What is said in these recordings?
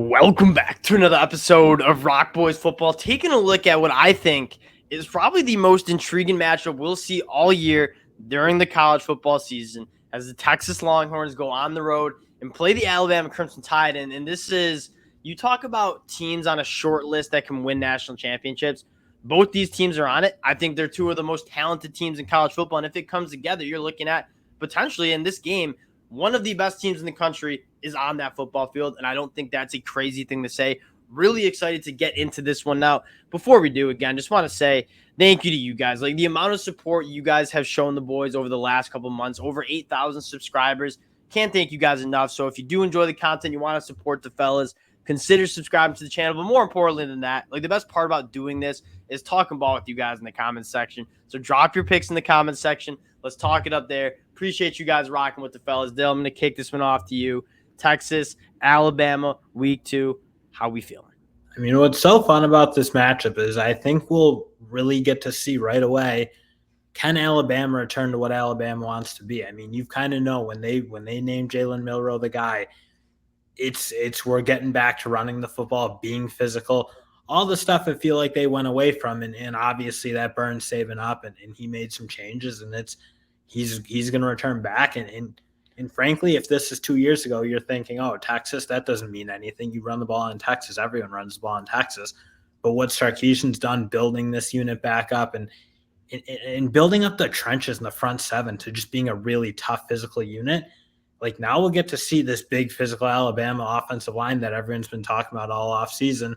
Welcome back to another episode of Rock Boys Football. Taking a look at what I think is probably the most intriguing matchup we'll see all year during the college football season as the Texas Longhorns go on the road and play the Alabama Crimson Tide. And this is, you talk about teams on a short list that can win national championships. Both these teams are on it. I think they're two of the most talented teams in college football. And if it comes together, you're looking at potentially in this game, one of the best teams in the country is on that football field, and I don't think that's a crazy thing to say. Really excited to get into this one now. Before we do, again, just want to say thank you to you guys. Like the amount of support you guys have shown the boys over the last couple months, over 8,000 subscribers. Can't thank you guys enough. So if you do enjoy the content, you want to support the fellas, consider subscribing to the channel. But more importantly than that, like the best part about doing this is talking ball with you guys in the comments section. So drop your picks in the comments section. Let's talk it up there. Appreciate you guys rocking with the fellas. Dale, I'm going to kick this one off to you. Texas, Alabama, week 2. How we feeling? I mean, what's so fun about this matchup is I think we'll really get to see right away, can Alabama return to what Alabama wants to be? I mean, you kind of know when they named Jalen Milroe the guy, it's we're getting back to running the football, being physical, all the stuff I feel like they went away from, and obviously that burned Saban up, and he made some changes, and he's going to return back, and frankly, if this is 2 years ago, you're thinking, oh, Texas, that doesn't mean anything. You run the ball in Texas. Everyone runs the ball in Texas. But what Sarkisian's done building this unit back up and building up the trenches in the front seven to just being a really tough physical unit, like now we'll get to see this big physical Alabama offensive line that everyone's been talking about all offseason.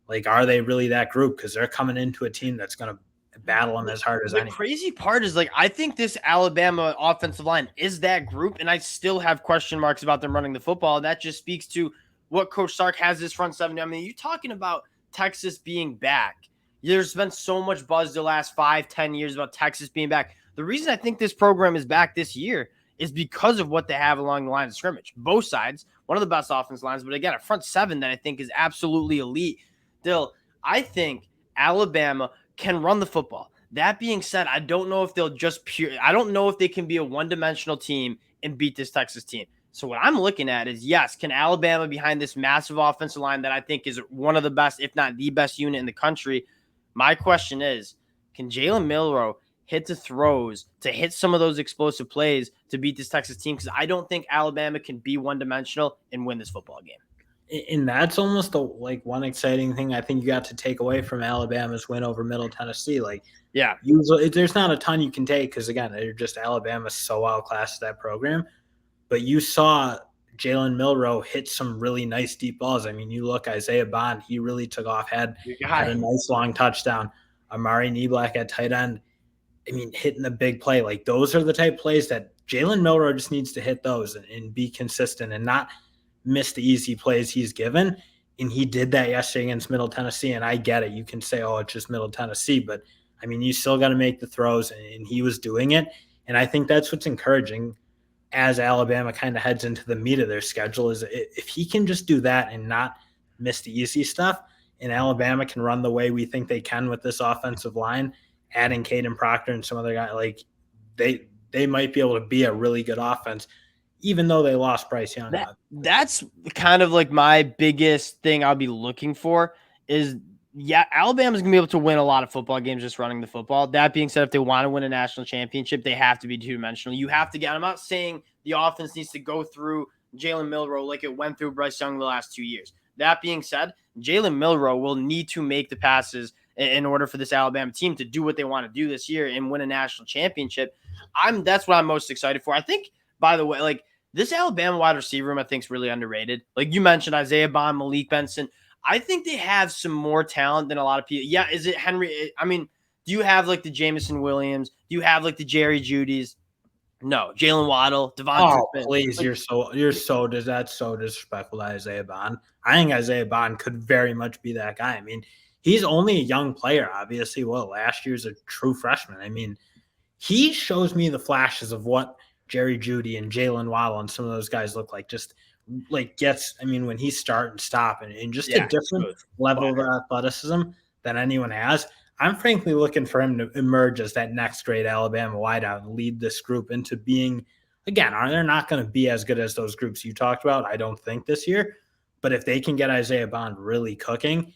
Like, are they really that group? Because they're coming into a team that's going to battle them as hard as anyone. The crazy part is, like, I think this Alabama offensive line is that group, and I still have question marks about them running the football. That just speaks to what Coach Sark has this front seven. I mean, you're talking about Texas being back. There's been so much buzz the last 5-10 years about Texas being back. The reason I think this program is back this year is because of what they have along the line of scrimmage. Both sides, one of the best offense lines, but again, a front seven that I think is absolutely elite. Still, I think Alabama can run the football. That being said, I don't know if I don't know if they can be a one-dimensional team and beat this Texas team. So what I'm looking at is, yes, can Alabama behind this massive offensive line that I think is one of the best, if not the best unit in the country? My question is, can Jalen Milroe hit the throws to hit some of those explosive plays to beat this Texas team? Because I don't think Alabama can be one-dimensional and win this football game. And that's almost one exciting thing I think you got to take away from Alabama's win over Middle Tennessee. Like, yeah, usually there's not a ton you can take because, again, they're just Alabama's so outclassed that program. But you saw Jalen Milroe hit some really nice deep balls. I mean, you look, Isaiah Bond, he really took off, had a nice long touchdown. Amari Neblack at tight end, I mean, hitting the big play. Like, those are the type plays that Jalen Milroe just needs to hit those and be consistent and not – miss the easy plays he's given. And he did that yesterday against Middle Tennessee. And I get it. You can say, oh, it's just Middle Tennessee. But, I mean, you still got to make the throws, and he was doing it. And I think that's what's encouraging as Alabama kind of heads into the meat of their schedule is if he can just do that and not miss the easy stuff, and Alabama can run the way we think they can with this offensive line, adding Caden Proctor and some other guy, like they might be able to be a really good offense, even though they lost Bryce Young. That's kind of like my biggest thing I'll be looking for is, yeah, Alabama's going to be able to win a lot of football games just running the football. That being said, if they want to win a national championship, they have to be two-dimensional. You have to get – I'm not saying the offense needs to go through Jalen Milroe like it went through Bryce Young the last 2 years. That being said, Jalen Milroe will need to make the passes in order for this Alabama team to do what they want to do this year and win a national championship. That's what I'm most excited for. I think, by the way, like, this Alabama wide receiver room, I think, is really underrated. Like you mentioned, Isaiah Bond, Malik Benson. I think they have some more talent than a lot of people. Yeah, is it Henry? I mean, do you have like the Jameson Williams? Do you have like the Jerry Judys? No, Jalen Waddle, Devontae Smith. Please, like, that's so disrespectful to Isaiah Bond. I think Isaiah Bond could very much be that guy. I mean, he's only a young player, obviously. Well, last year's a true freshman. I mean, he shows me the flashes of what Jerry Jeudy and Jalen Waddle and some of those guys look like. Just like when he start and stop and just a different level of athleticism than anyone has. I'm frankly looking for him to emerge as that next great Alabama wideout and lead this group into being, again, they're not going to be as good as those groups you talked about, I don't think, this year. But if they can get Isaiah Bond really cooking,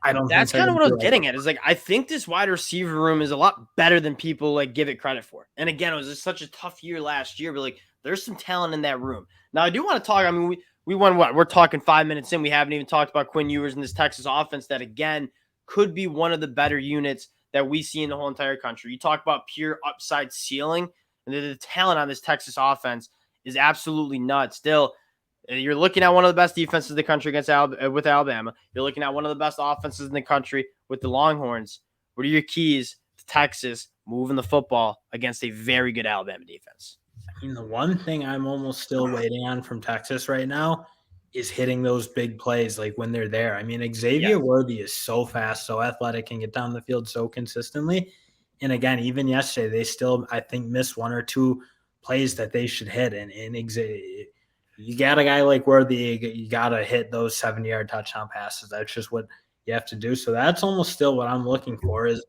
I don't think That's they're kind of going what I to was be like, getting at. Is like I think this wide receiver room is a lot better than people like give it credit for. And again, it was just such a tough year last year, but like there's some talent in that room. Now I do want to talk. I mean, we won what? We're talking 5 minutes in. We haven't even talked about Quinn Ewers in this Texas offense that again could be one of the better units that we see in the whole entire country. You talk about pure upside ceiling, and the talent on this Texas offense is absolutely nuts. Still, you're looking at one of the best defenses in the country with Alabama. You're looking at one of the best offenses in the country with the Longhorns. What are your keys to Texas moving the football against a very good Alabama defense? I mean, the one thing I'm almost still waiting on from Texas right now is hitting those big plays like when they're there. I mean, Xavier Yes. Worthy is so fast, so athletic, and get down the field so consistently. And again, even yesterday, they still, I think, missed one or two plays that they should hit. And Xavier, you got a guy like Worthy, you got to hit those 70-yard touchdown passes. That's just what you have to do. So that's almost still what I'm looking for is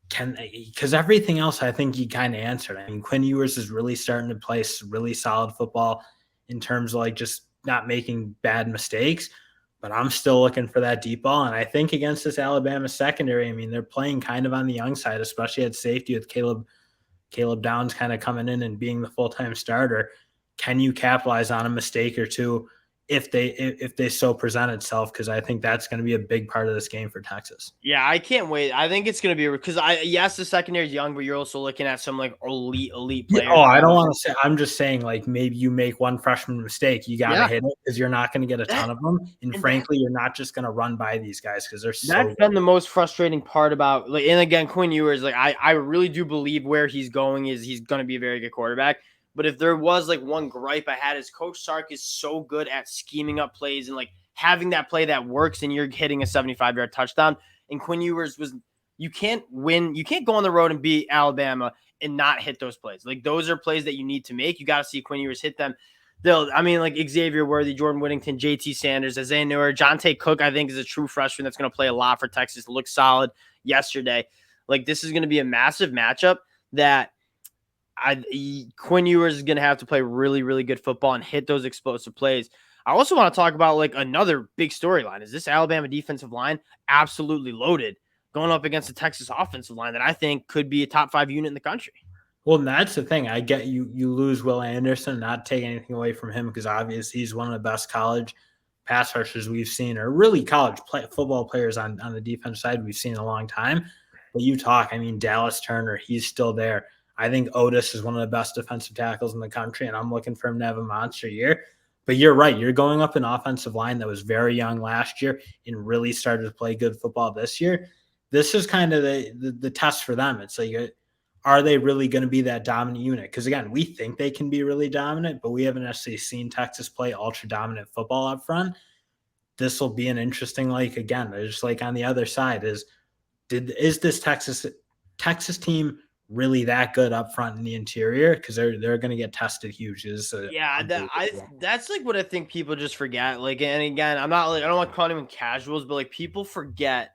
because everything else I think he kind of answered. I mean, Quinn Ewers is really starting to play really solid football in terms of like just not making bad mistakes. But I'm still looking for that deep ball. And I think against this Alabama secondary, I mean, they're playing kind of on the young side, especially at safety with Caleb Downs kind of coming in and being the full-time starter. Can you capitalize on a mistake or two if they so present itself? Because I think that's going to be a big part of this game for Texas. Yeah, I can't wait. I think it's going to be because yes, the secondary is young, but you're also looking at some like elite Yeah, players. oh, I don't want to say. I'm just saying, like maybe you make one freshman mistake, you got to Yeah, hit it because you're not going to get a that ton of them. And and that frankly, you're not just going to run by these guys because they're so that's good. been the most frustrating part about like. And again, Quinn Ewers, like I really do believe where he's going is he's going to be a very good quarterback. But if there was like one gripe I had is Coach Sark is so good at scheming up plays and like having that play that works and you're hitting a 75-yard touchdown. And Quinn Ewers was you can't win, you can't go on the road and beat Alabama and not hit those plays. Like those are plays that you need to make. You got to see Quinn Ewers hit them. I mean, like Xavier Worthy, Jordan Whittington, JT Sanders, Isaiah Newer, Jonte Cook, I think is a true freshman that's going to play a lot for Texas. Looked solid yesterday. Like this is going to be a massive matchup that Quinn Ewers is going to have to play really, really good football and hit those explosive plays. I also want to talk about like another big storyline. Is this Alabama defensive line absolutely loaded going up against the Texas offensive line that I think could be a top 5 unit in the country? Well, that's the thing. I get you lose Will Anderson, not take anything away from him because obviously he's one of the best college pass rushers we've seen, or really college football players on the defense side we've seen in a long time. But you talk, I mean, Dallas Turner, he's still there. I think Otis is one of the best defensive tackles in the country, and I'm looking for him to have a monster year. But you're right. You're going up an offensive line that was very young last year and really started to play good football this year. This is kind of the test for them. It's like, are they really going to be that dominant unit? Because again, we think they can be really dominant, but we haven't necessarily seen Texas play ultra dominant football up front. This will be an interesting, like again, just like on the other side is this Texas team really that good up front in the interior? Because they're going to get tested huge. Yeah, that's like what I think people just forget. Like, and again, I'm not like I don't like calling them casuals, but like people forget.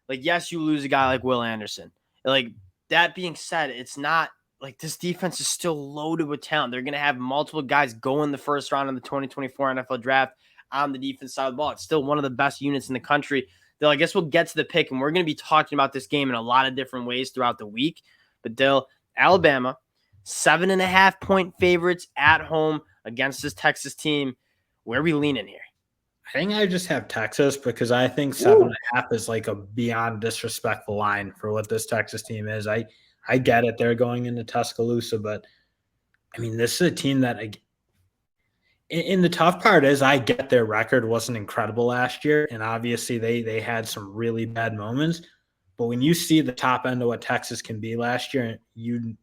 Like, yes, you lose a guy like Will Anderson. Like that being said, it's not like this defense is still loaded with talent. They're gonna have multiple guys go in the first round of the 2024 NFL draft on the defense side of the ball. It's still one of the best units in the country. Dill, I guess we'll get to the pick, and we're gonna be talking about this game in a lot of different ways throughout the week. But Dill, Alabama 7.5-point favorites at home against this Texas team. Where are we leaning here? I think I just have Texas because I think seven Ooh. and a half is like a beyond disrespectful line for what this Texas team is. I get it. They're going into Tuscaloosa, but I mean, this is a team that in the tough part is I get their record wasn't incredible last year, and obviously they had some really bad moments. But when you see the top end of what Texas can be last year, you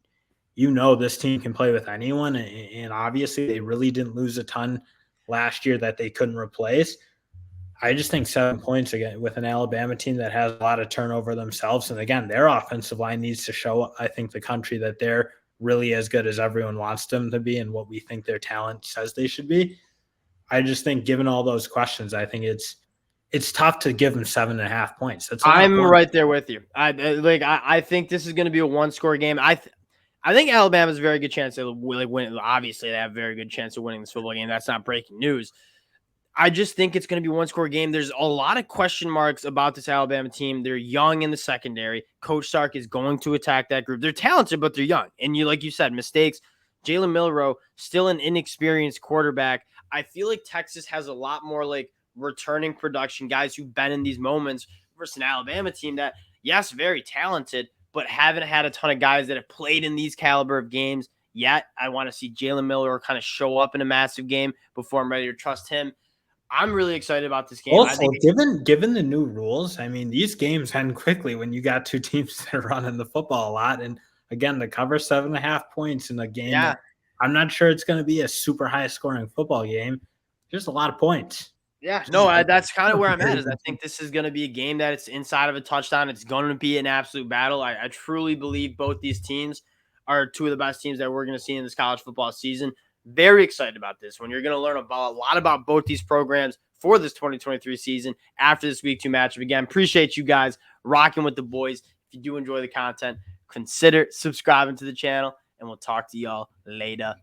know this team can play with anyone, and obviously they really didn't lose a ton last year that they couldn't replace. I just think 7 points again with an Alabama team that has a lot of turnover themselves. And again, their offensive line needs to show, I think, the country that they're really as good as everyone wants them to be and what we think their talent says they should be. I just think given all those questions, I think it's tough to give them 7.5 points. That's a lot of I'm points. right there with you. I think this is going to be a one-score game. I think Alabama's a very good chance to win. Obviously, they have a very good chance of winning this football game. That's not breaking news. I just think it's going to be a one-score game. There's a lot of question marks about this Alabama team. They're young in the secondary. Coach Sark is going to attack that group. They're talented, but they're young. And like you said, mistakes. Jalen Milroe, still an inexperienced quarterback. I feel like Texas has a lot more like returning production, guys who've been in these moments versus an Alabama team that, yes, very talented, but haven't had a ton of guys that have played in these caliber of games yet. I want to see Jalen Milroe kind of show up in a massive game before I'm ready to trust him. I'm really excited about this game. Also, I think given the new rules, I mean, these games end quickly when you got two teams that are running the football a lot. And again, to cover 7.5 points in a game, yeah, I'm not sure it's going to be a super high scoring football game. Just a lot of points. yeah, no, that's kind of where I'm at. Is I think this is going to be a game that it's inside of a touchdown. It's going to be an absolute battle. I truly believe both these teams are two of the best teams that we're going to see in this college football season. Very excited about this one. You're going to learn about a lot about both these programs for this 2023 season after this week 2 matchup. Again, appreciate you guys rocking with the boys. If you do enjoy the content, consider subscribing to the channel, and we'll talk to y'all later.